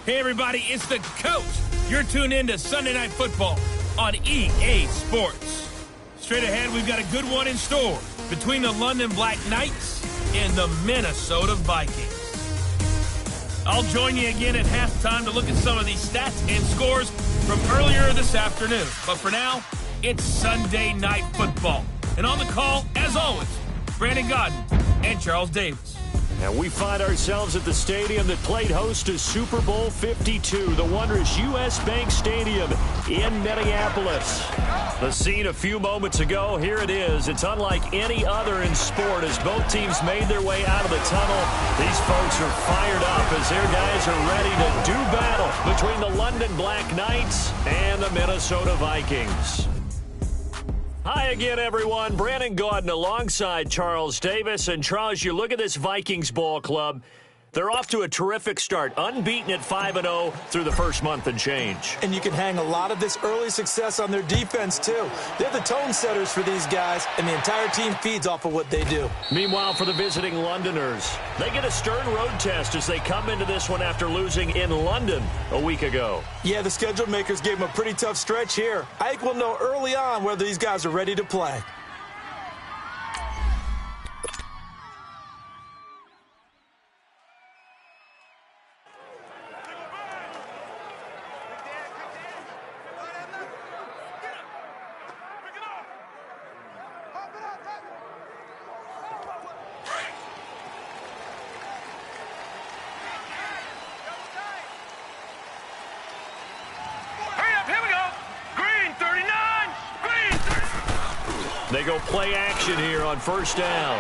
Hey, everybody, it's the coach. You're tuned in to Sunday Night Football on EA Sports. Straight ahead, we've got a good one in store between the London Black Knights and the Minnesota Vikings. I'll join you again at halftime to look at some of these stats and scores from earlier this afternoon. But for now, it's Sunday Night Football. And on the call, as always, Brandon Godden and Charles Davis. And we find ourselves at the stadium that played host to Super Bowl 52, the wondrous U.S. Bank Stadium in Minneapolis. The scene a few moments ago, here it is. It's unlike any other in sport as both teams made their way out of the tunnel. These folks are fired up as their guys are ready to do battle between the London Black Knights and the Minnesota Vikings. Hi again, everyone. Brandon Godden alongside Charles Davis. And Charles, you look at this Vikings ball club. They're off to a terrific start, unbeaten at 5-0 through the first month and change. And you can hang a lot of this early success on their defense, too. They're the tone setters for these guys, and the entire team feeds off of what they do. Meanwhile, for the visiting Londoners, they get a stern road test as they come into this one after losing in London a week ago. Yeah, the schedule makers gave them a pretty tough stretch here. I think we'll know early on whether these guys are ready to play. They go play action here on first down.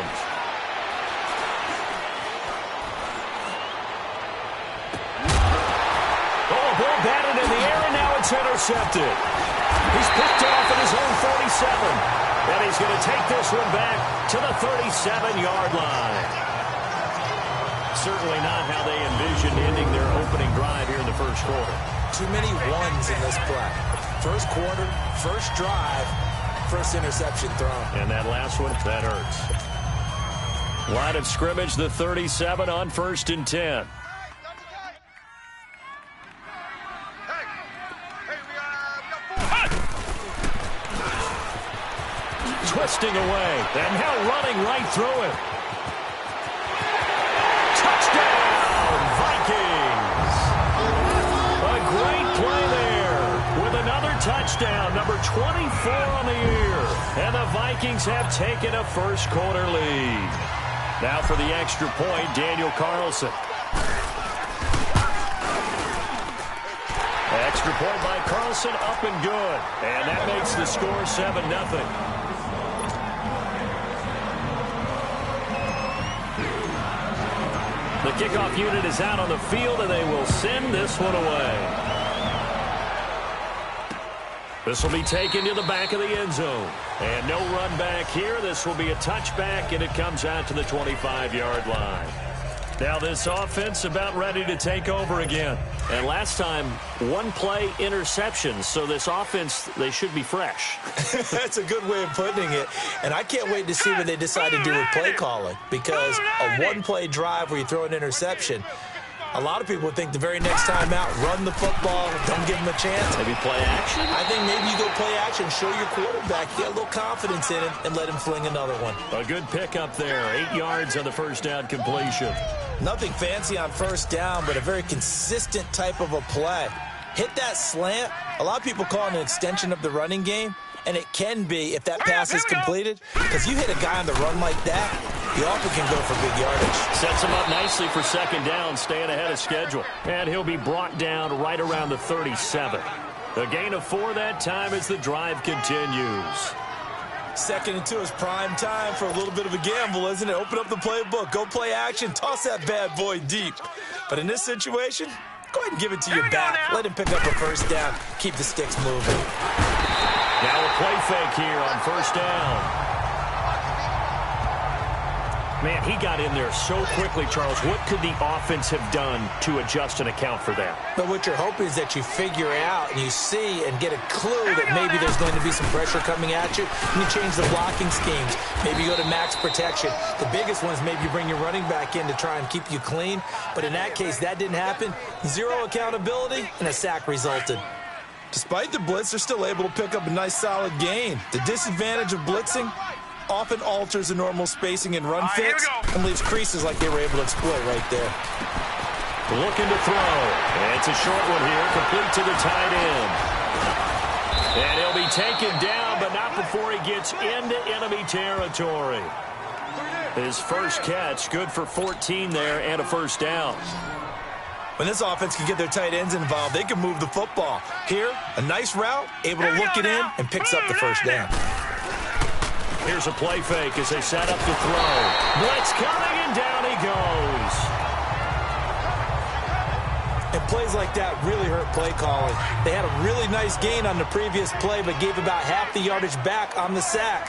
Oh, ball batted in the air, and now it's intercepted. He's picked off at his own 47. And he's going to take this one back to the 37-yard line. Certainly not how they envisioned ending their opening drive here in the first quarter. Too many ones in this play. First quarter, first drive. First interception thrown. And that last one, that hurts. Line of scrimmage, the 37 on 1st and 10. Twisting away, and now running right through it. Touchdown, Vikings! A great play there with another touchdown, number 24 on the year. And the Vikings have taken a first quarter lead. Now for the extra point, Daniel Carlson. Extra point by Carlson, up and good. And that makes the score 7-0. The kickoff unit is out on the field, and they will send this one away. This will be taken to the back of the end zone. And no run back here. This will be a touchback, and it comes out to the 25-yard line. Now this offense about ready to take over again. And last time, one play interception. So this offense, they should be fresh. That's a good way of putting it. And I can't wait to see what they decide to do with play calling. Because a one-play drive where you throw an interception, a lot of people would think the very next time out, run the football, don't give them a chance. Maybe play action? I think maybe you go play action, show your quarterback, get a little confidence in him, and let him fling another one. A good pickup there. 8 yards on the first down completion. Nothing fancy on first down, but a very consistent type of a play. Hit that slant. A lot of people call it an extension of the running game, and it can be if that pass is completed, because you hit a guy on the run like that, he often can go for big yardage. Sets him up nicely for second down, staying ahead of schedule. And he'll be brought down right around the 37. A gain of 4 that time as the drive continues. 2nd and 2 is prime time for a little bit of a gamble, isn't it? Open up the playbook, go play action, toss that bad boy deep. But in this situation, go ahead and give it to your back. Let him pick up a first down. Keep the sticks moving. Now a play fake here on first down. Man, he got in there so quickly, Charles. What could the offense have done to adjust and account for that? But what you're hoping is that you figure out and you see and get a clue that maybe there's going to be some pressure coming at you. And you change the blocking schemes. Maybe you go to max protection. The biggest one is maybe you bring your running back in to try and keep you clean. But in that case, that didn't happen. Zero accountability, and a sack resulted. Despite the blitz, they're still able to pick up a nice solid gain. The disadvantage of blitzing often alters the normal spacing and run fits and leaves creases like they were able to exploit right there. Looking to throw. And it's a short one here, complete to the tight end. And he'll be taken down, but not before he gets into enemy territory. His first catch, good for 14 there and a first down. When this offense can get their tight ends involved, they can move the football. Here, a nice route, able to look it in, and picks up the first down. Here's a play fake as they set up to throw. Blitz coming, and down he goes. And plays like that really hurt play calling. They had a really nice gain on the previous play, but gave about half the yardage back on the sack.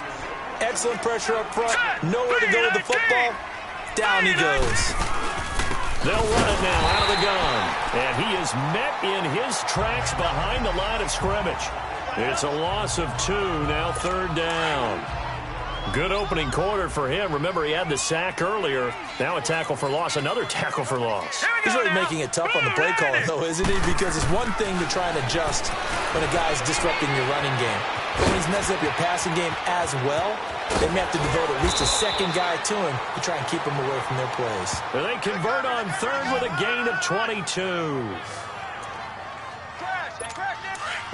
Excellent pressure up front. Nowhere to go with the football. Down he goes. They'll run it now out of the gun. And he is met in his tracks behind the line of scrimmage. It's a loss of 2, now third down. Good opening quarter for him. Remember, he had the sack earlier. Now a tackle for loss, another tackle for loss. He's really making it tough on the play caller, though, isn't he? Because it's one thing to try and adjust when a guy's disrupting your running game. But when he's messing up your passing game as well, they may have to devote at least a second guy to him to try and keep him away from their plays. And they convert on third with a gain of 22.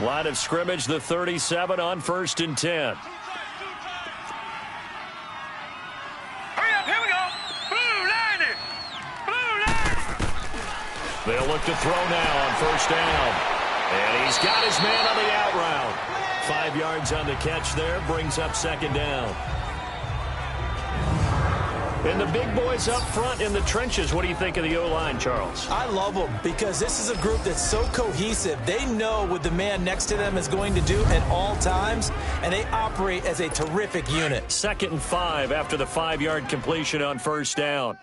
Line of scrimmage, the 37 on 1st and 10. They'll look to throw now on first down. And he's got his man on the out route. 5 yards on the catch there, brings up second down. And the big boys up front in the trenches, what do you think of the O-line, Charles? I love them because this is a group that's so cohesive. They know what the man next to them is going to do at all times, and they operate as a terrific unit. 2nd and 5 after the 5-yard completion on first down.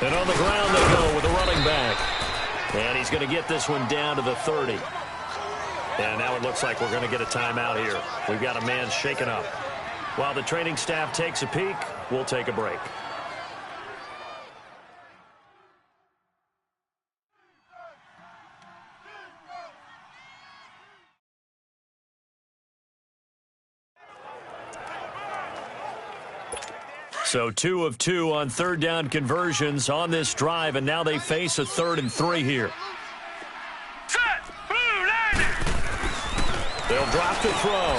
And on the ground they go with the running back. And he's going to get this one down to the 30. And now it looks like we're going to get a timeout here. We've got a man shaken up. While the training staff takes a peek, we'll take a break. So 2 of 2 on third down conversions on this drive, and now they face a 3rd and 3 here. They'll drop to throw.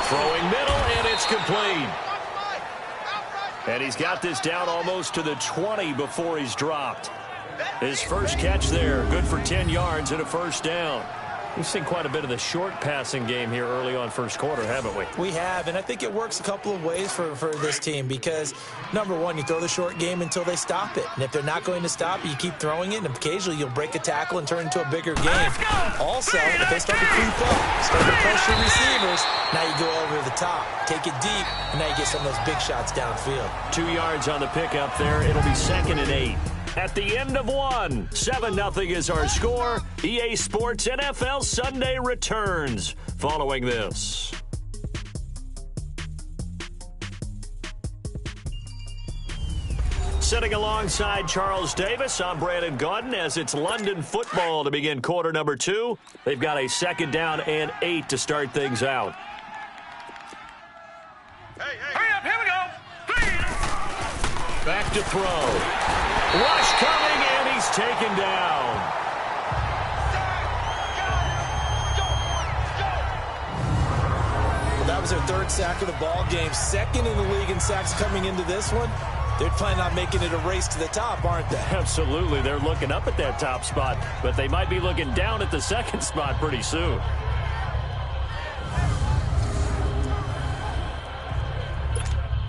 Throwing middle, and it's complete. And he's got this down almost to the 20 before he's dropped. His first catch there, good for 10 yards and a first down. We've seen quite a bit of the short passing game here early on first quarter, haven't we? We have, and I think it works a couple of ways for this team because, number one, you throw the short game until they stop it. And if they're not going to stop it, you keep throwing it, and occasionally you'll break a tackle and turn it into a bigger game. Also, if they start to creep up, start to pressure receivers, now you go over the top, take it deep, and now you get some of those big shots downfield. 2 yards on the pickup there. It'll be 2nd and 8. At the end of one, 7-0 is our score. EA Sports NFL Sunday returns following this. Sitting alongside Charles Davis, I'm Brandon Gaudin as it's London football to begin quarter number 2. They've got a 2nd down and 8 to start things out. Hurry up, here we go. Back to throw. Rush coming, and he's taken down. Well, that was their 3rd sack of the ball game. 2nd in the league in sacks coming into this one. They're planning on making it a race to the top, aren't they? Absolutely. They're looking up at that top spot, but they might be looking down at the 2nd spot pretty soon.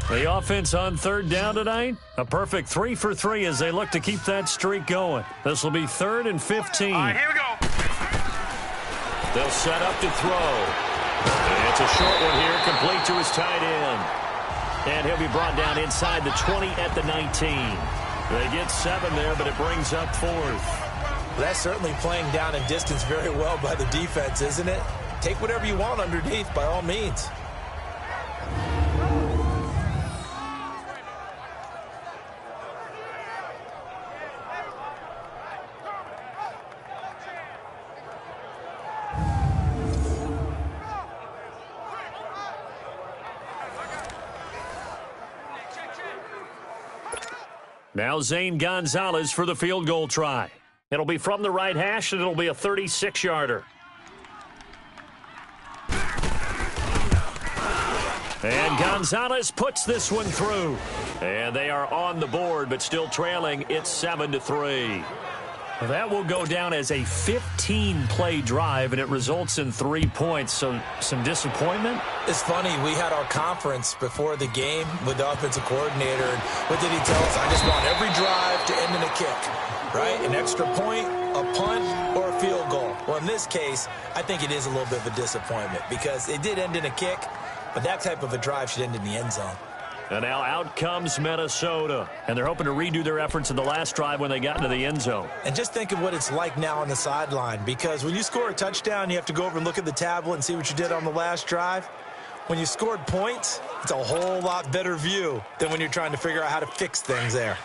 The offense on 3rd down tonight, a perfect 3 for 3 as they look to keep that streak going. This will be 3rd and 15. All right, here we go. They'll set up to throw. It's a short one here, complete to his tight end. And he'll be brought down inside the 20 at the 19. They get 7 there, but it brings up 4th. That's certainly playing down in distance very well by the defense, isn't it? Take whatever you want underneath, by all means. Now Zane Gonzalez for the field goal try. It'll be from the right hash, and it'll be a 36-yarder. And Gonzalez puts this one through. And they are on the board, but still trailing. It's 7-3. That will go down as a 15-play drive, and it results in 3 points. So some disappointment? It's funny. We had our conference before the game with the offensive coordinator. And what did he tell us? I just want every drive to end in a kick, right? An extra point, a punt, or a field goal. Well, in this case, I think it is a little bit of a disappointment because it did end in a kick, but that type of a drive should end in the end zone. And now out comes Minnesota. And they're hoping to redo their efforts in the last drive when they got into the end zone. And just think of what it's like now on the sideline, because when you score a touchdown, you have to go over and look at the tablet and see what you did on the last drive. When you scored points, it's a whole lot better view than when you're trying to figure out how to fix things there.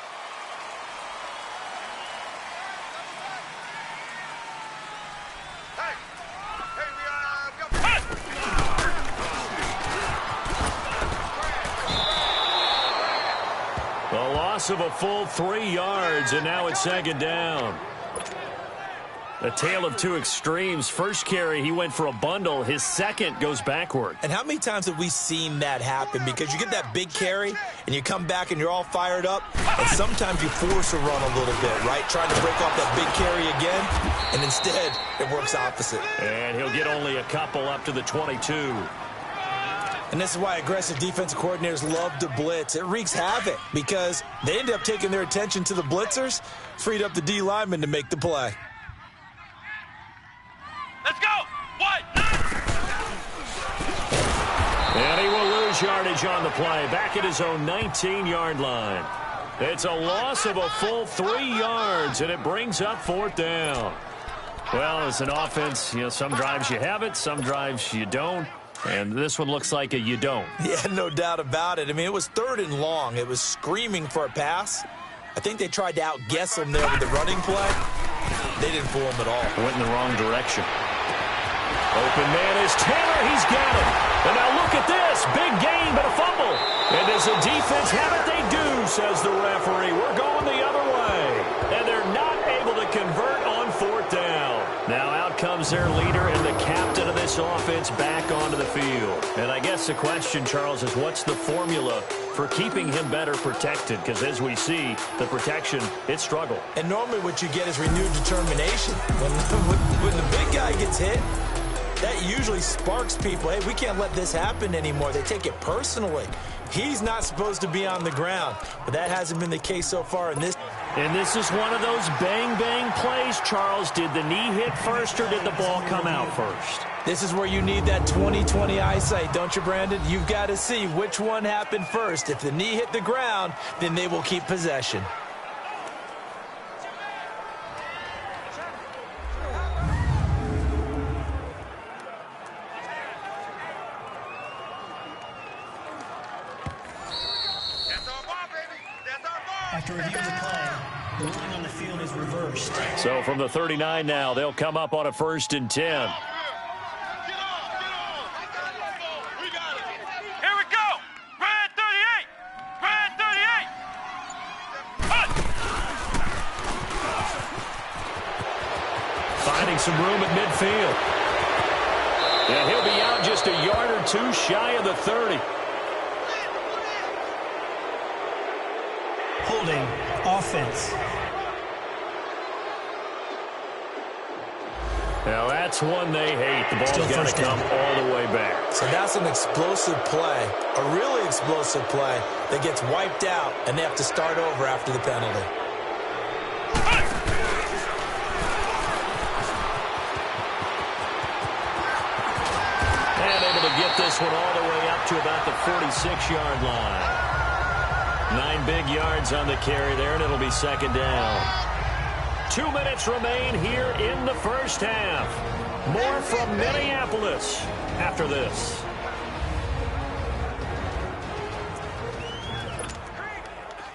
Of a full 3 yards, and now it's 2nd down. A tale of two extremes. First carry, he went for a bundle. His second goes backward. And how many times have we seen that happen? Because you get that big carry, and you come back and you're all fired up, and sometimes you force a run a little bit, right? Trying to break off that big carry again, and instead it works opposite. And he'll get only a couple up to the 22. And this is why aggressive defensive coordinators love to blitz. It wreaks havoc because they end up taking their attention to the blitzers, freed up the D lineman to make the play. Let's go! What? And he will lose yardage on the play, back at his own 19-yard line. It's a loss of a full 3 yards, and it brings up 4th down. Well, it's an offense, some drives you have it, some drives you don't. And this one looks like a you don't. Yeah, no doubt about it. I mean, it was 3rd and long. It was screaming for a pass. I think they tried to outguess him there with the running play. They didn't fool him at all. Went in the wrong direction. Open man is Taylor. He's got him. And now look at this. Big gain, but a fumble. And does the defense have it? They do, says the referee. We're going the other way. And they're not able to convert on 4th down. Now out comes their leader and the captain of this offense back onto the field. And I guess the question, Charles, is what's the formula for keeping him better protected? Because as we see, the protection, it struggled. And normally what you get is renewed determination. When the big guy gets hit, that usually sparks people. Hey, we can't let this happen anymore. They take it personally. He's not supposed to be on the ground, but that hasn't been the case so far in this. And this is one of those bang-bang plays, Charles. Did the knee hit first or did the ball come out first? This is where you need that 20/20 eyesight, don't you, Brandon? You've got to see which one happened first. If the knee hit the ground, then they will keep possession. After reviewing the play, the ruling on the field is reversed. So from the 39 now, they'll come up on a 1st and 10. Here we go! Red 38! Red 38! Punt! Finding some room at midfield. And he'll be out just a yard or two shy of the 30. Holding offense. Now that's one they hate. The ball's got to come all the way back. So that's an explosive play, a really explosive play that gets wiped out, and they have to start over after the penalty. And able to get this this one all the way up to about the 46-yard line. 9 big yards on the carry there, and it'll be second down. 2 minutes remain here in the first half. More from Minneapolis after this.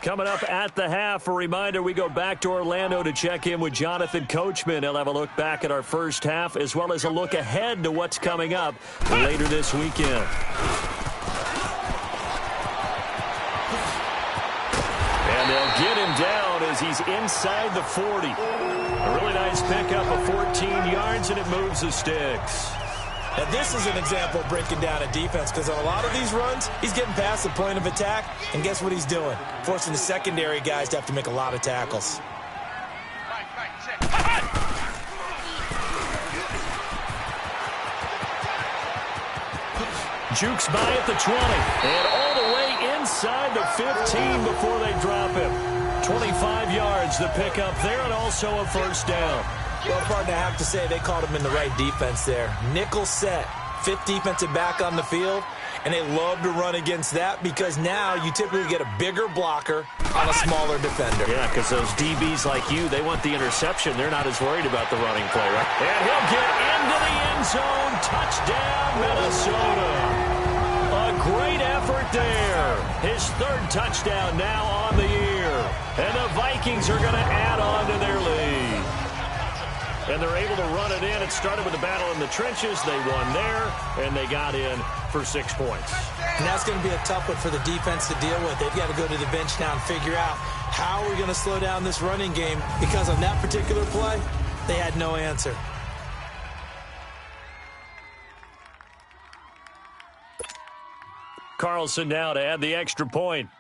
Coming up at the half, a reminder, we go back to Orlando to check in with Jonathan Coachman. He'll have a look back at our first half as well as a look ahead to what's coming up later this weekend. And they'll get him down as he's inside the 40. A really nice pickup of 14 yards, and it moves the sticks. Now, this is an example of breaking down a defense because on a lot of these runs, he's getting past the point of attack, and guess what he's doing? Forcing the secondary guys to have to make a lot of tackles. Jukes by at the 20, and all the way inside the 15 before they drop him. 25 yards, the pickup there, and also a first down. Well, partner, I have to say they called him in the right defense there. Nickel set, 5th defensive back on the field, and they love to run against that because now you typically get a bigger blocker on a smaller defender. Yeah, because those DBs like you, they want the interception. They're not as worried about the running play, right? And he'll get into the end zone. Touchdown, Minnesota. A great effort there. His 3rd touchdown now on the year. And the Vikings are going to add on to their lead. And they're able to run it in. It started with a battle in the trenches. They won there, and they got in for 6 points. And that's going to be a tough one for the defense to deal with. They've got to go to the bench now and figure out how we're going to slow down this running game because on that particular play, they had no answer. Carlson now to add the extra point.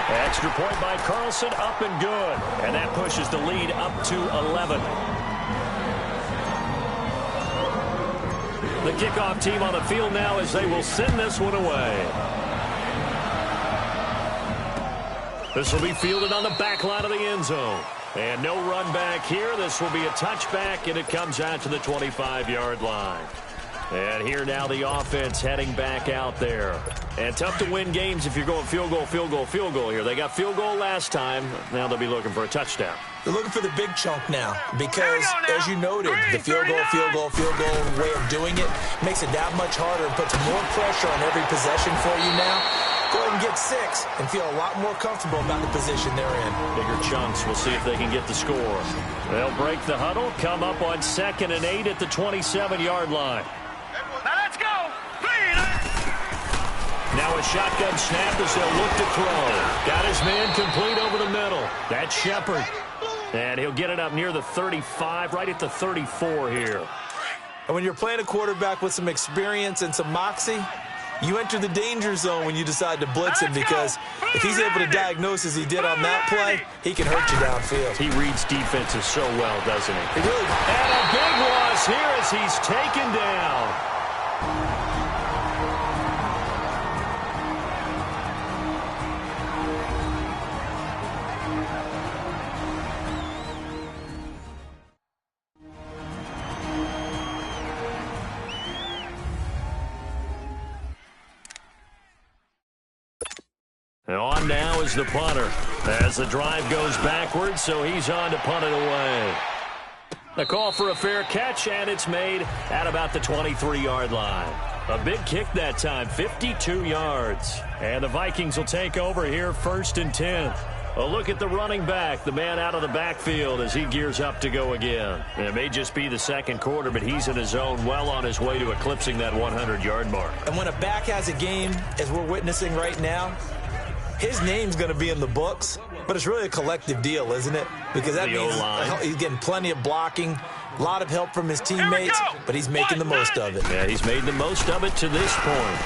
Extra point by Carlson, up and good. And that pushes the lead up to 11. The kickoff team on the field now as they will send this one away. This will be fielded on the back line of the end zone. And no run back here. This will be a touchback, and it comes out to the 25-yard line. And here now the offense heading back out there. And tough to win games if you're going field goal, field goal, field goal here. They got field goal last time. Now they'll be looking for a touchdown. They're looking for the big chunk now because, as you noted, the field goal way of doing it makes it that much harder and puts more pressure on every possession for you now. Go ahead and get 6 and feel a lot more comfortable about the position they're in. Bigger chunks. We'll see if they can get the score. They'll break the huddle, come up on 2nd and 8 at the 27-yard line. Now let's go. Now a shotgun snap as they'll look to throw. Got his man complete over the middle. That's Shepard. And he'll get it up near the 35, right at the 34 here. And when you're playing a quarterback with some experience and some moxie, you enter the danger zone when you decide to blitz him because if he's able to diagnose as he did on that play, he can hurt you downfield. He reads defenses so well, doesn't he? He really does. And a big loss here as he's taken down. And on now is the punter as the drive goes backwards, so he's on to punt it away. The call for a fair catch, and it's made at about the 23-yard line. A big kick that time, 52 yards. And the Vikings will take over here 1st and 10. A look at the running back, the man out of the backfield as he gears up to go again. And it may just be the second quarter, but he's in his zone, well on his way to eclipsing that 100-yard mark. And when a back has a game, as we're witnessing right now, his name's going to be in the books, but it's really a collective deal, isn't it? Because that means he's getting plenty of blocking, a lot of help from his teammates, but he's making the most of it. Yeah, he's made the most of it to this point.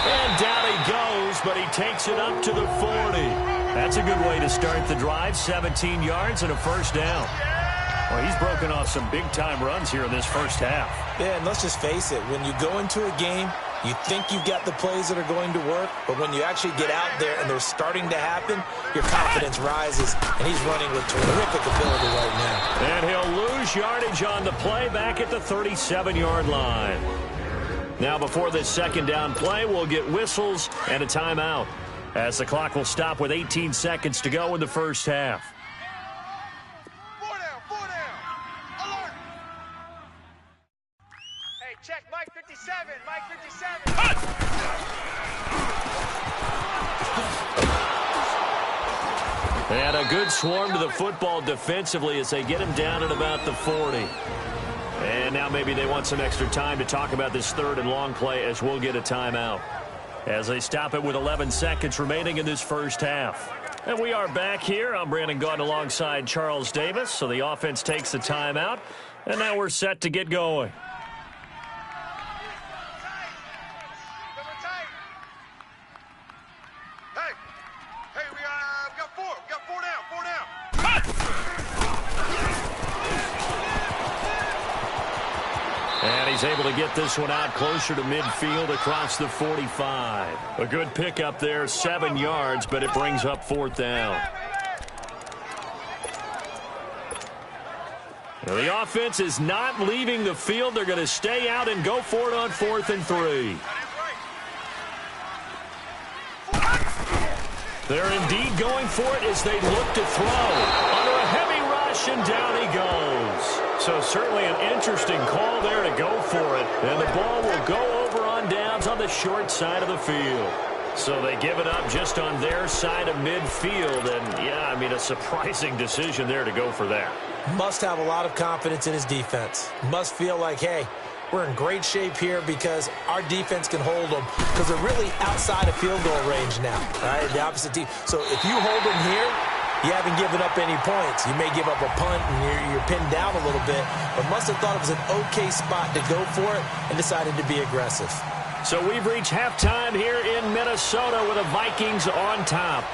And down he goes, but he takes it up to the 40. That's a good way to start the drive, 17 yards and a first down. Well, he's broken off some big-time runs here in this first half. Yeah, and let's just face it. When you go into a game You think you've got the plays that are going to work, but when you actually get out there and they're starting to happen, your confidence rises, and he's running with terrific ability right now. And he'll lose yardage on the play back at the 37-yard line. Now before this second down play, we'll get whistles and a timeout, as the clock will stop with 18 seconds to go in the first half. Four down. Alert. Hey, check Mike 57. Mike 57. And a good swarm to the football defensively as they get him down at about the 40. And now maybe they want some extra time to talk about this third and long play, as we'll get a timeout, as they stop it with 11 seconds remaining in this first half. And we are back here. I'm Brandon Gaunt alongside Charles Davis. So the offense takes the timeout, and now we're set to get going. Hey, we got four. We got four down. And he's able to get this one out closer to midfield across the 45. A good pickup there, 7 yards, but it brings up fourth down. Now, the offense is not leaving the field. They're going to stay out and go for it on 4th and 3. They're indeed going for it as they look to throw. Under a heavy rush, and down he goes. So certainly an interesting call there to go for it. And the ball will go over on downs on the short side of the field. So they give it up just on their side of midfield. And, yeah, I mean, a surprising decision there to go for that. Must have a lot of confidence in his defense. Must feel like, hey, we're in great shape here because our defense can hold them, because they're really outside of field goal range now, right? The opposite team. So if you hold them here, you haven't given up any points. You may give up a punt and you're pinned down a little bit, but must have thought it was an okay spot to go for it and decided to be aggressive. So we've reached halftime here in Minnesota with the Vikings on top.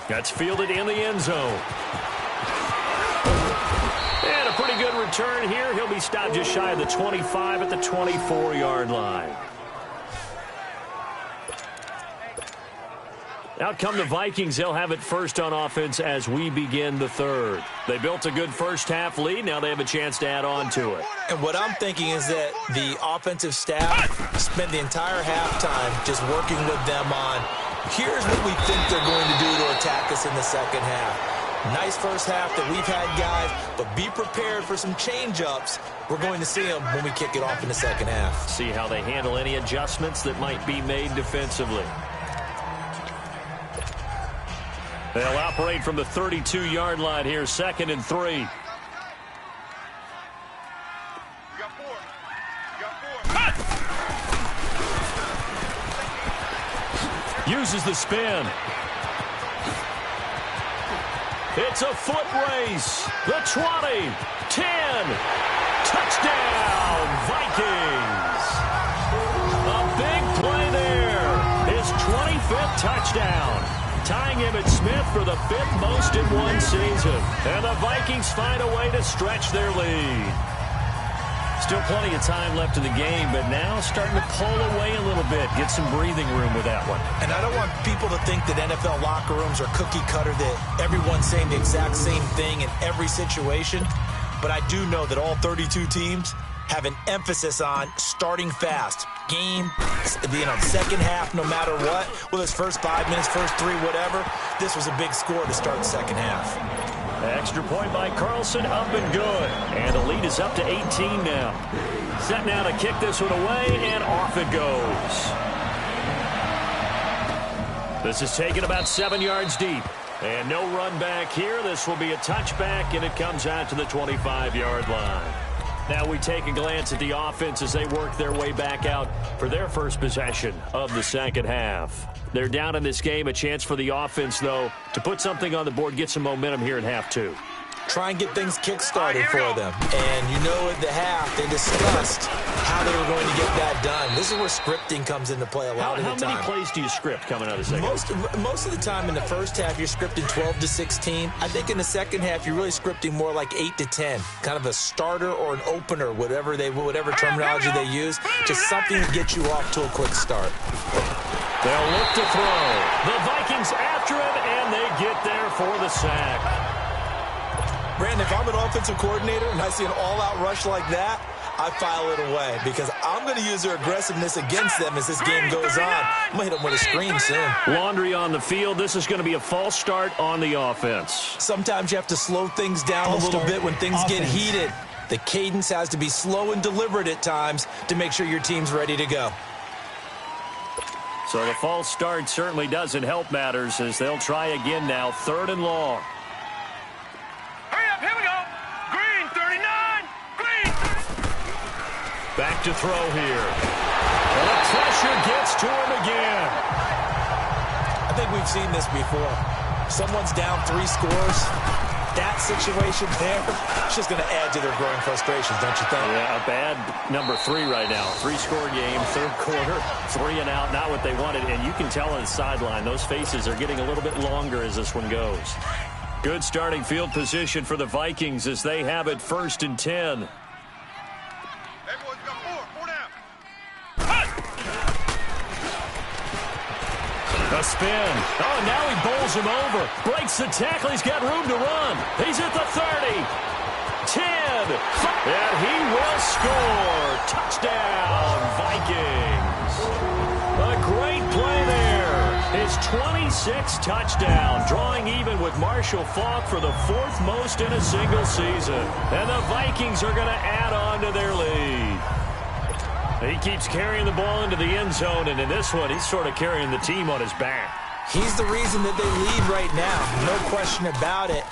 That's fielded in the end zone. And a pretty good return here. He'll be stopped just shy of the 25 at the 24-yard line. Out come the Vikings. They'll have it first on offense as we begin the third. They built a good first-half lead. Now they have a chance to add on to it. And what I'm thinking is that the offensive staff spent the entire halftime just working with them on, here's what we think they're going to do to attack us in the second half. Nice first half that we've had, guys, but be prepared for some change-ups. We're going to see them when we kick it off in the second half. See how they handle any adjustments that might be made defensively. They'll operate from the 32-yard line here, 2nd and 3. We got four. Uses the spin. It's a foot race. The 20, 10, touchdown, Vikings. A big play there. His 25th touchdown. Tying Emmitt Smith for the 5th most in one season. And the Vikings find a way to stretch their lead. Still plenty of time left in the game, but now starting to pull away a little bit. Get some breathing room with that one. And I don't want people to think that NFL locker rooms are cookie cutter, that everyone's saying the exact same thing in every situation. But I do know that all 32 teams have an emphasis on starting fast. Game, second half, no matter what. Whether it's first 5 minutes, first 3, whatever. This was a big score to start the second half. Extra point by Carlson, up and good. And the lead is up to 18 now. Set now to kick this one away, and off it goes. This is taken about 7 yards deep. And no run back here. This will be a touchback, and it comes out to the 25-yard line. Now we take a glance at the offense as they work their way back out for their first possession of the second half. They're down in this game. A chance for the offense, though, to put something on the board, get some momentum here in half 2. try and get things kick-started for them. And you know at the half, they discussed how they were going to get that done. This is where scripting comes into play a lot of the time. How many plays do you script coming out of the second? Most of the time in the first half, you're scripting 12 to 16. I think in the second half, you're really scripting more like 8 to 10. Kind of a starter or an opener, whatever terminology they use. Just something to get you off to a quick start. They'll look to throw. The Vikings after him, and they get there for the sack. Brandon, if I'm an offensive coordinator and I see an all-out rush like that, I file it away because I'm going to use their aggressiveness against them as this game goes on. I'm going to hit them with a screen soon. Laundry on the field. This is going to be a false start on the offense. Sometimes you have to slow things down a little bit when things get heated. The cadence has to be slow and deliberate at times to make sure your team's ready to go. So the false start certainly doesn't help matters as they'll try again now. 3rd and long. Hurry up, here we go. Green, 39. Green. Back to throw here. And the pressure gets to him again. I think we've seen this before. Someone's down 3 scores. That situation there, it's just going to add to their growing frustrations, don't you think? Yeah, a bad number 3 right now. 3-score game, 3rd quarter, 3 and out, not what they wanted. And you can tell on the sideline, those faces are getting a little bit longer as this one goes. Good starting field position for the Vikings as they have it 1st and 10. Hey, boys, we got 4 down. A spin. Oh, now he bowls him over. Breaks the tackle. He's got room to run. He's at the 30. 10. And he will score. Touchdown, Vikings. A great play there. His 26th touchdown, drawing even with Marshall Faulk for the 4th most in a single season. And the Vikings are going to add on to their lead. He keeps carrying the ball into the end zone, and in this one, he's sort of carrying the team on his back. He's the reason that they lead right now, no question about it.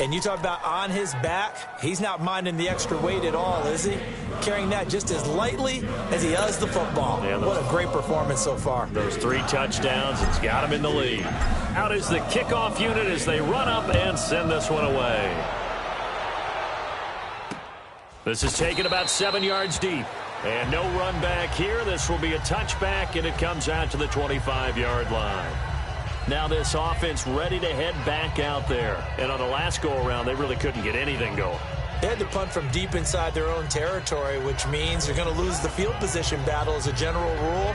And you talk about on his back, he's not minding the extra weight at all, is he? Carrying that just as lightly as he does the football. Yeah, what a great performance so far. Those 3 touchdowns, it's got him in the lead. Out is the kickoff unit as they run up and send this one away. This is taken about 7 yards deep. And no run back here. This will be a touchback, and it comes out to the 25-yard line. Now this offense ready to head back out there. And on the last go-around, they really couldn't get anything going. They had to punt from deep inside their own territory, which means they're going to lose the field position battle as a general rule.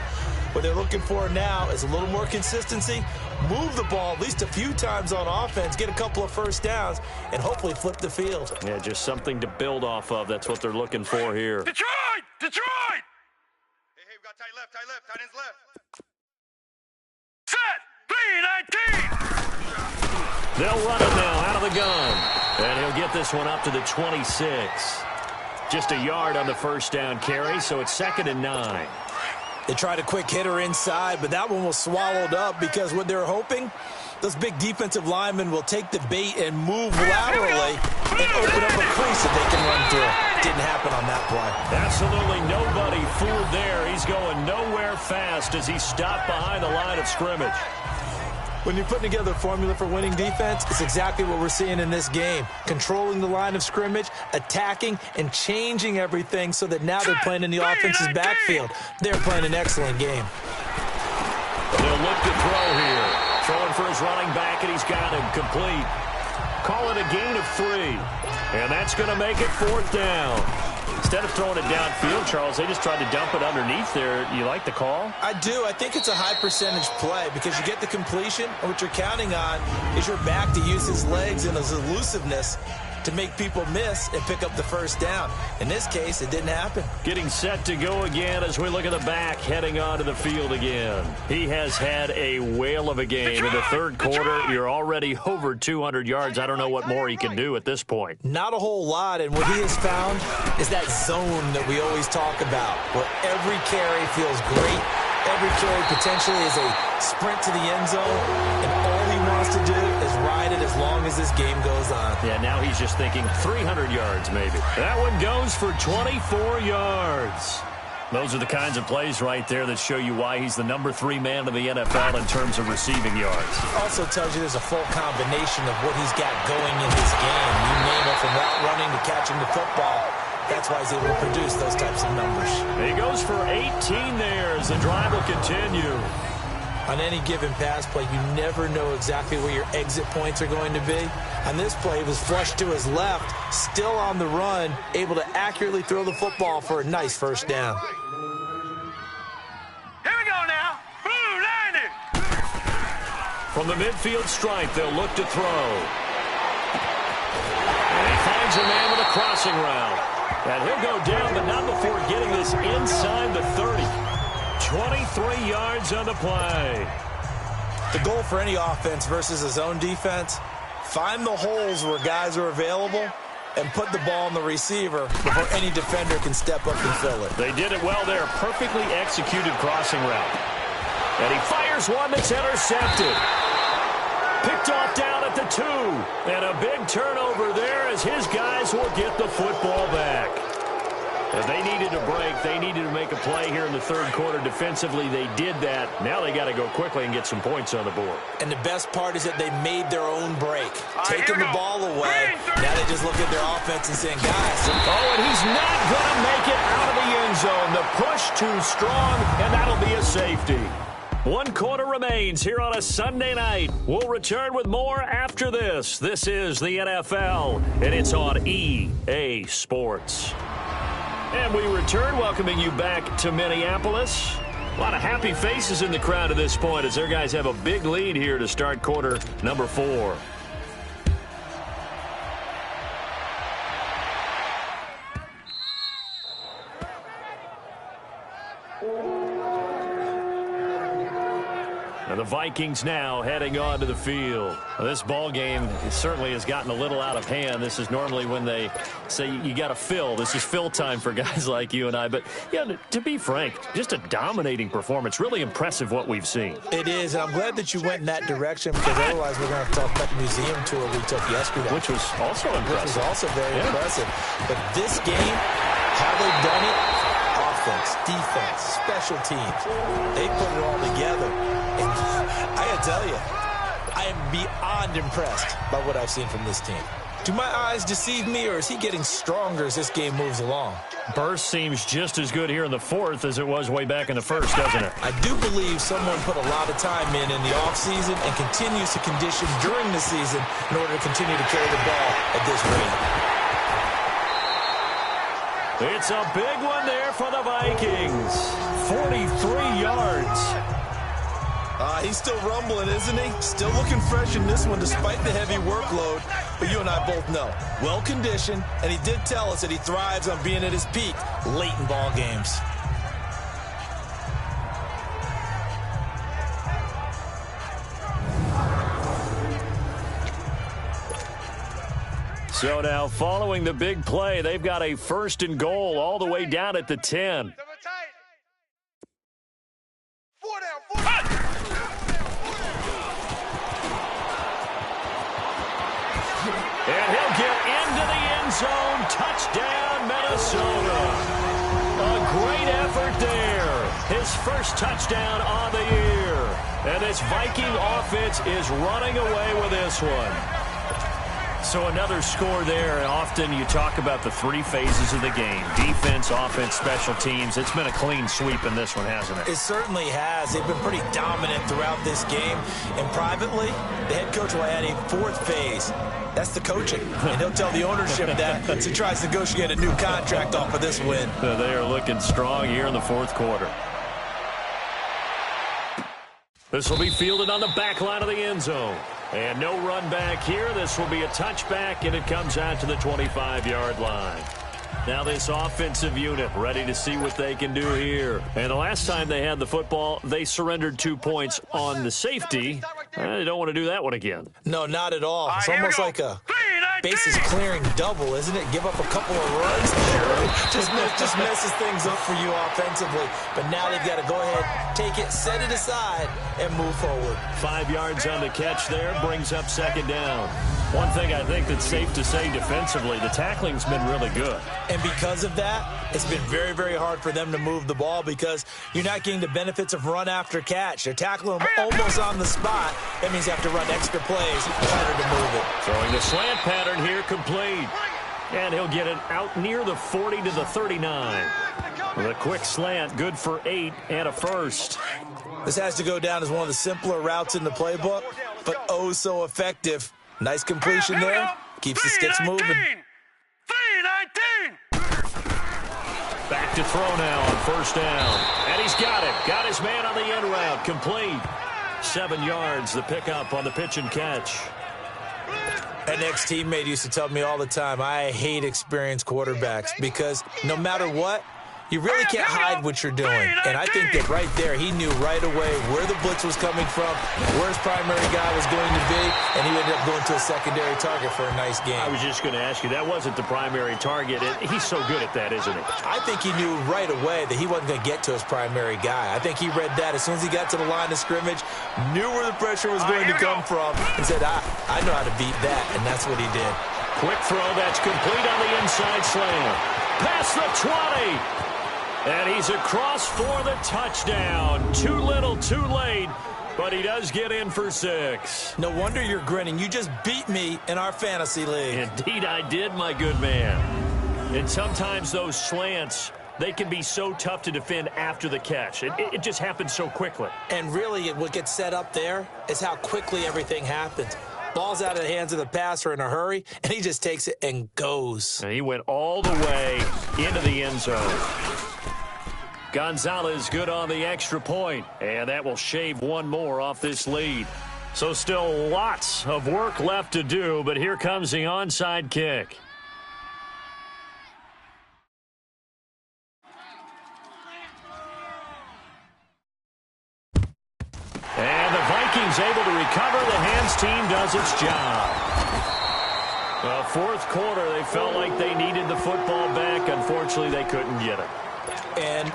What they're looking for now is a little more consistency, move the ball at least a few times on offense, get a couple of first downs, and hopefully flip the field. Yeah, just something to build off of. That's what they're looking for here. Detroit! Detroit! Hey, we got tight left, tight ends left. Set! 3-19! They'll run it now out of the gun. And he'll get this one up to the 26. Just a yard on the first down carry, so it's 2nd and 9. They tried a quick hitter inside, but that one was swallowed up because what they're hoping, those big defensive linemen will take the bait and move laterally and open up a crease that they can run through. Didn't happen on that play. Absolutely nobody fooled there. He's going nowhere fast as he stopped behind the line of scrimmage. When you're putting together a formula for winning defense, it's exactly what we're seeing in this game. Controlling the line of scrimmage, attacking, and changing everything so that now they're playing in the offense's backfield. They're playing an excellent game. They'll look to throw here. Throwing for his running back, and he's got him complete. Call it a gain of 3. And that's going to make it 4th down. Instead of throwing it downfield, Charles, they just tried to dump it underneath there. You like the call? I do. I think it's a high percentage play because you get the completion, and what you're counting on is your back to use his legs and his elusiveness to make people miss and pick up the first down. In this case, it didn't happen. Getting set to go again as we look at the back, heading onto the field again. He has had a whale of a game. In the 3rd quarter, you're already over 200 yards. I don't know what more he can do at this point. Not a whole lot, and what he has found is that zone that we always talk about, where every carry feels great. Every carry potentially is a sprint to the end zone, and all he wants to do is ride it as long as this game goes on. Yeah, now he's just thinking 300 yards maybe. That one goes for 24 yards. Those are the kinds of plays right there that show you why he's the number 3 man in the NFL in terms of receiving yards. Also tells you there's a full combination of what he's got going in his game. You name it, from route running to catching the football. That's why he's able to produce those types of numbers. He goes for 18 there as the drive will continue. On any given pass play, you never know exactly where your exit points are going to be. On this play, he was flushed to his left, still on the run, able to accurately throw the football for a nice first down. Here we go now. Blue 90. From the midfield stripe, they'll look to throw. And he finds a man with a crossing route. And he'll go down, but not before getting this inside the 30. 23 yards on the play. The goal for any offense versus his own defense, find the holes where guys are available and put the ball on the receiver before any defender can step up and fill it. They did it well there. Perfectly executed crossing route. And he fires one that's intercepted. Picked off down at the 2. And a big turnover there as his guys will get the football back. If they needed a break, they needed to make a play here in the third quarter defensively. They did that. Now they got to go quickly and get some points on the board. And the best part is that they made their own break. Taking the ball away. Now they just look at their offense and saying, guys. Oh, and he's not going to make it out of the end zone. The push too strong, and that'll be a safety. 1 quarter remains here on a Sunday night. We'll return with more after this. This is the NFL, and it's on EA Sports. And we return, welcoming you back to Minneapolis. A lot of happy faces in the crowd at this point as their guys have a big lead here to start quarter number 4. The Vikings now heading onto the field. This ball game certainly has gotten a little out of hand. This is normally when they say you got to fill. This is fill time for guys like you and I. But, yeah, to be frank, just a dominating performance. Really impressive what we've seen. It is, and I'm glad that you went in that direction because otherwise we're going to have to talk about the museum tour we took yesterday. Which was also impressive. Which was also very impressive. But this game, how they've done it, offense, defense, special teams, they put it all together. I gotta tell you, I am beyond impressed by what I've seen from this team. Do my eyes deceive me, or is he getting stronger as this game moves along? Burst seems just as good here in the 4th as it was way back in the 1st, doesn't it? I do believe someone put a lot of time in the offseason and continues to condition during the season in order to continue to carry the ball at this rate. It's a big one there for the Vikings. 43 yards. He's still rumbling, isn't he? Still looking fresh in this one despite the heavy workload. But you and I both know, well-conditioned, and he did tell us that he thrives on being at his peak late in ball games. So now, following the big play, they've got a 1st and goal all the way down at the 10. And he'll get into the end zone. Touchdown, Minnesota. A great effort there. His first touchdown on the year. And this Viking offense is running away with this one. So another score there, and often you talk about the 3 phases of the game. Defense, offense, special teams. It's been a clean sweep in this one, hasn't it? It certainly has. They've been pretty dominant throughout this game. And privately, the head coach will add a 4th phase. That's the coaching. And he'll tell the ownership that as he tries to negotiate a new contract off of this win. They are looking strong here in the 4th quarter. This will be fielded on the back line of the end zone. And no run back here. This will be a touchback, and it comes out to the 25-yard line. Now this offensive unit ready to see what they can do here. And the last time they had the football, they surrendered 2 points on the safety. They don't want to do that one again. No, not at all. It's almost like a bases clearing double, isn't it? Give up a couple of runs. Just messes things up for you offensively. But now they've got to go ahead, take it, set it aside, and move forward. 5 yards on the catch there, brings up 2nd down. One thing I think that's safe to say defensively, the tackling's been really good. And because of that, it's been very, very hard for them to move the ball because you're not getting the benefits of run after catch. They're tackling them almost on the spot. That means you have to run extra plays harder to move it. Throwing the slant pattern here, complete. And he'll get it out near the 40 to the 39. With a quick slant, good for 8 and a first. This has to go down as one of the simpler routes in the playbook, but oh so effective. Nice completion there. Keeps the sticks moving. 319. Back to throw now on first down. And he's got it. Got his man on the end route. Complete. 7 yards, the pickup on the pitch and catch. An ex-teammate used to tell me all the time, I hate experienced quarterbacks because no matter what, you really can't hide what you're doing. And I think that right there, he knew right away where the blitz was coming from, where his primary guy was going to be, and he ended up going to a secondary target for a nice game. I was just going to ask you, that wasn't the primary target. He's so good at that, isn't he? I think he knew right away that he wasn't going to get to his primary guy. I think he read that as soon as he got to the line of scrimmage, knew where the pressure was going to come from, and said, I know how to beat that, and that's what he did. Quick throw, that's complete on the inside slam. Past the 20. And he's across for the touchdown. Too little, too late, but he does get in for 6. No wonder you're grinning. You just beat me in our fantasy league. Indeed I did, my good man. And sometimes those slants, they can be so tough to defend after the catch. It just happens so quickly. And really, what gets set up there is how quickly everything happens. Ball's out of the hands of the passer in a hurry, and he just takes it and goes. And he went all the way into the end zone. Gonzalez good on the extra point, and that will shave one more off this lead. So still lots of work left to do, but here comes the onside kick. And the Vikings able to recover. The hands team does its job. Well, fourth quarter, they felt like they needed the football back. Unfortunately, they couldn't get it. And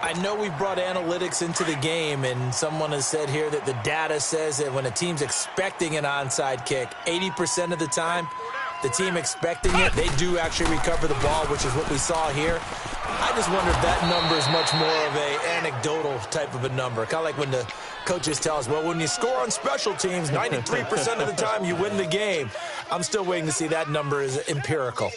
I know we brought analytics into the game, and someone has said here that the data says that when a team's expecting an onside kick, 80% of the time, the team expecting it, they do actually recover the ball, which is what we saw here. I just wonder if that number is much more of an anecdotal type of a number. Kind of like when the coaches tell us, well, when you score on special teams, 93% of the time you win the game. I'm still waiting to see that number is empirical.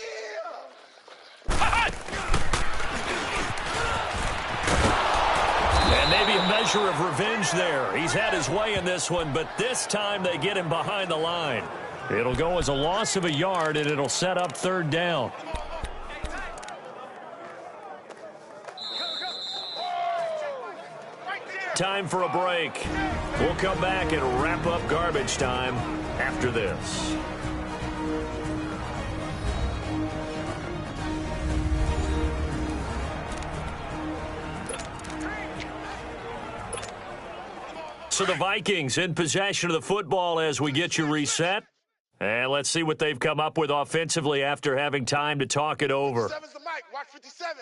And maybe a measure of revenge there. He's had his way in this one, but this time they get him behind the line. It'll go as a loss of a yard, and it'll set up third down. Time for a break. We'll come back and wrap up garbage time after this. So the Vikings in possession of the football as we get you reset. And let's see what they've come up with offensively after having time to talk it over. 57's the mic. Watch 57.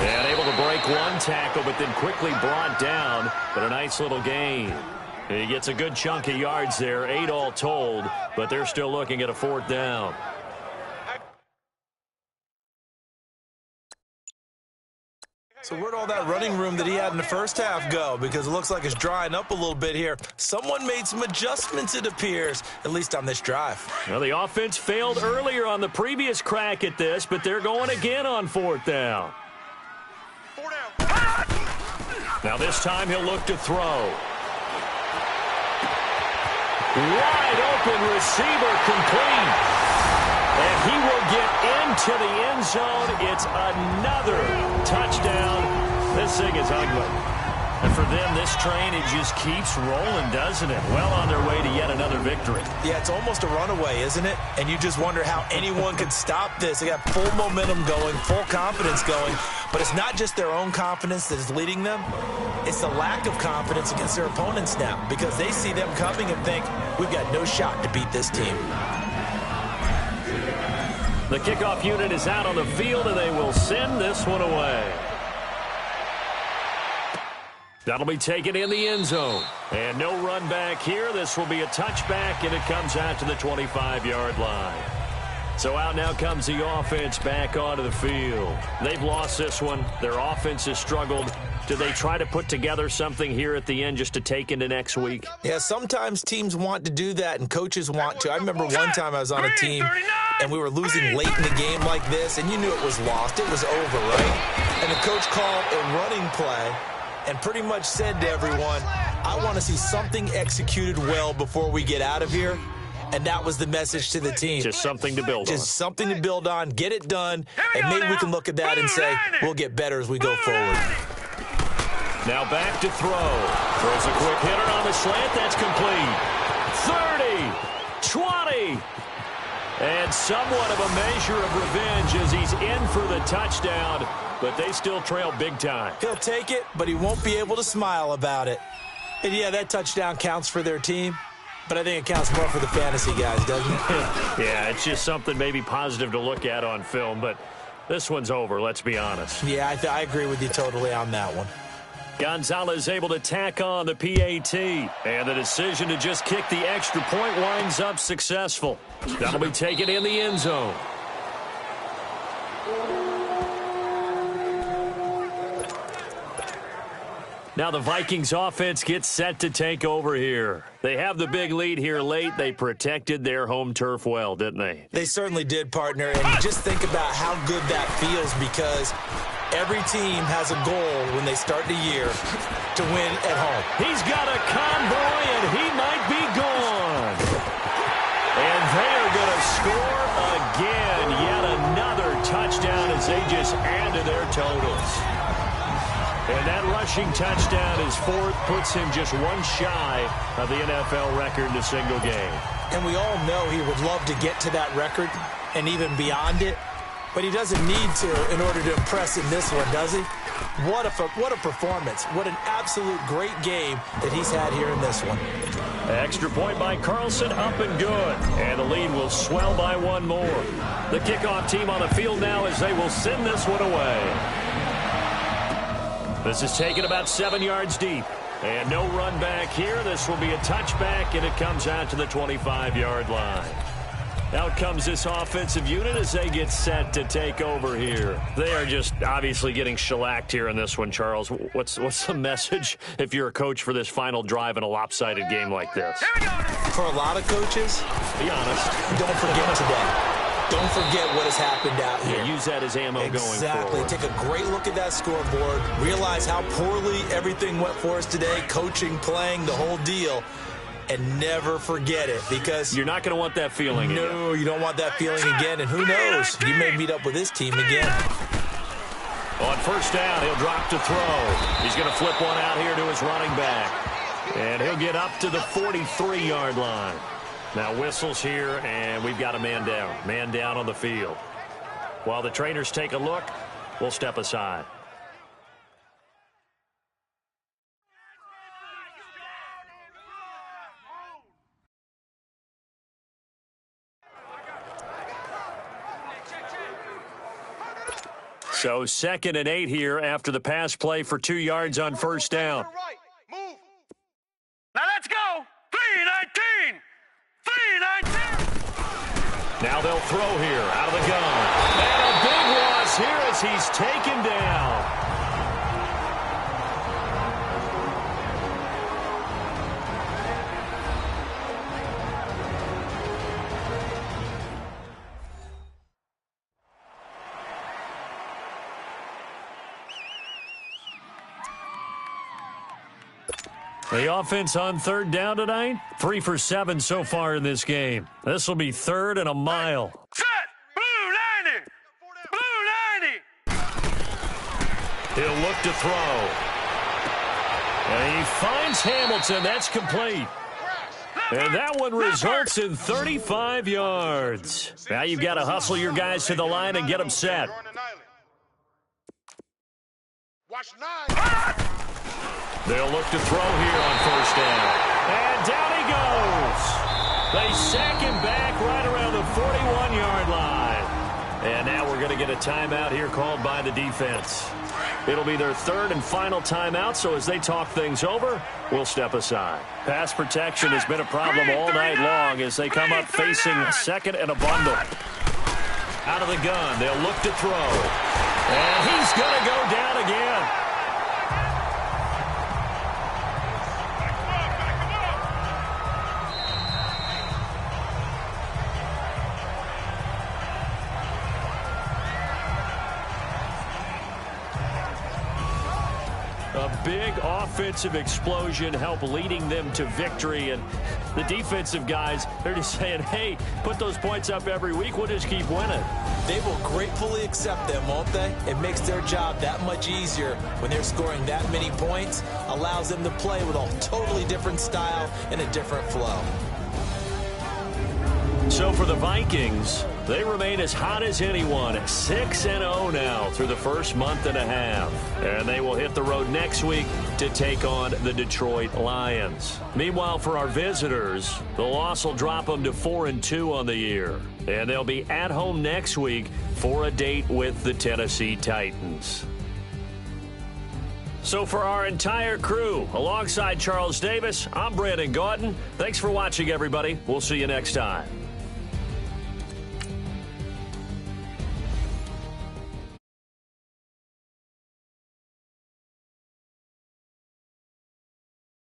And able to break one tackle, but then quickly brought down. But a nice little gain. He gets a good chunk of yards there, 8 all told, but they're still looking at a fourth down. So where'd all that running room that he had in the first half go? Because it looks like it's drying up a little bit here. Someone made some adjustments, it appears, at least on this drive. Well, the offense failed earlier on the previous crack at this, but they're going again on fourth down. 4 down. Now this time he'll look to throw. Wide open receiver, complete. And he will get into the end zone. It's another touchdown. This thing is ugly. And for them, this train, it just keeps rolling, doesn't it? Well on their way to yet another victory. Yeah, it's almost a runaway, isn't it? And you just wonder how anyone could stop this. They got full momentum going, full confidence going. But it's not just their own confidence that is leading them. It's the lack of confidence against their opponents now because they see them coming and think, we've got no shot to beat this team. The kickoff unit is out on the field, and they will send this one away. That'll be taken in the end zone. And no run back here. This will be a touchback, and it comes out to the 25-yard line. So out now comes the offense back onto the field. They've lost this one. Their offense has struggled. Do they try to put together something here at the end just to take into next week? Yeah, sometimes teams want to do that, and coaches want to. I remember one time I was on a team, and we were losing late in the game like this, and you knew it was lost. It was over, right? And the coach called a running play and pretty much said to everyone, I want to see something executed well before we get out of here. And that was the message to the team. Just something to build on. Just something to build on, get it done, and maybe we can look at that and say, we'll get better as we go forward. Now back to throw. Throws a quick hitter on the slant. That's complete. 30, 20. And somewhat of a measure of revenge as he's in for the touchdown, but they still trail big time. He'll take it, but he won't be able to smile about it. And yeah, that touchdown counts for their team. But I think it counts more for the fantasy guys, doesn't it? Yeah, it's just something maybe positive to look at on film, but this one's over, let's be honest. Yeah, I agree with you totally on that one. Gonzalez able to tack on the PAT, and the decision to just kick the extra point winds up successful. That'll be taken in the end zone. Now the Vikings offense gets set to take over here. They have the big lead here late. They protected their home turf well, didn't they? They certainly did, partner. And just think about how good that feels, because every team has a goal when they start the year to win at home. He's got a convoy, and he might be gone. And they are going to score again. Yet another touchdown as they just add to their totals. And that rushing touchdown is fourth, puts him just one shy of the NFL record in a single game. And we all know he would love to get to that record and even beyond it, but he doesn't need to in order to impress in this one, does he? What a performance. What an absolute great game that he's had here in this one. Extra point by Carlson, up and good. And the lead will swell by one more. The kickoff team on the field now as they will send this one away. This is taken about 7 yards deep. And no run back here. This will be a touchback, and it comes out to the 25-yard line. Out comes this offensive unit as they get set to take over here. They are just obviously getting shellacked here in this one, Charles. What's the message if you're a coach for this final drive in a lopsided game like this? For a lot of coaches, be honest, don't forget today. Don't forget what has happened out here. Yeah, use that as ammo going forward. Exactly. Take a great look at that scoreboard. Realize how poorly everything went for us today. Coaching, playing, the whole deal. And never forget it, because you're not going to want that feeling again. No, you don't want that feeling again. And who knows? You may meet up with this team again. On first down, he'll drop to throw. He's going to flip one out here to his running back. And he'll get up to the 43-yard line. Now whistles here, and we've got a man down. Man down on the field. While the trainers take a look, we'll step aside. So 2nd and 8 here after the pass play for 2 yards on first down. Move. Now let's go. 3-19. 3-19. Now they'll throw here out of the gun. And a big loss here as he's taken down. The offense on third down tonight, 3 for 7 so far in this game. This will be 3rd and a mile. Set. Blue 90. Blue 90. He'll look to throw. And he finds Hamilton. That's complete. And that one results in 35 yards. Now you've got to hustle your guys to the line and get them set. Watch 9. They'll look to throw here on first down. And down he goes. They sack him back right around the 41-yard line. And now we're going to get a timeout here called by the defense. It'll be their third and final timeout, so as they talk things over, we'll step aside. Pass protection has been a problem all night long as they come up facing second and a bundle. Out of the gun, they'll look to throw. And he's going to go down again. A big offensive explosion helped leading them to victory. And the defensive guys, they're just saying, hey, put those points up every week. We'll just keep winning. They will gratefully accept them, won't they? It makes their job that much easier when they're scoring that many points. Allows them to play with a totally different style and a different flow. So for the Vikings, they remain as hot as anyone, 6-0 now through the first month and a half. And they will hit the road next week to take on the Detroit Lions. Meanwhile, for our visitors, the loss will drop them to 4-2 on the year. And they'll be at home next week for a date with the Tennessee Titans. So for our entire crew, alongside Charles Davis, I'm Brandon Gaudin. Thanks for watching, everybody. We'll see you next time.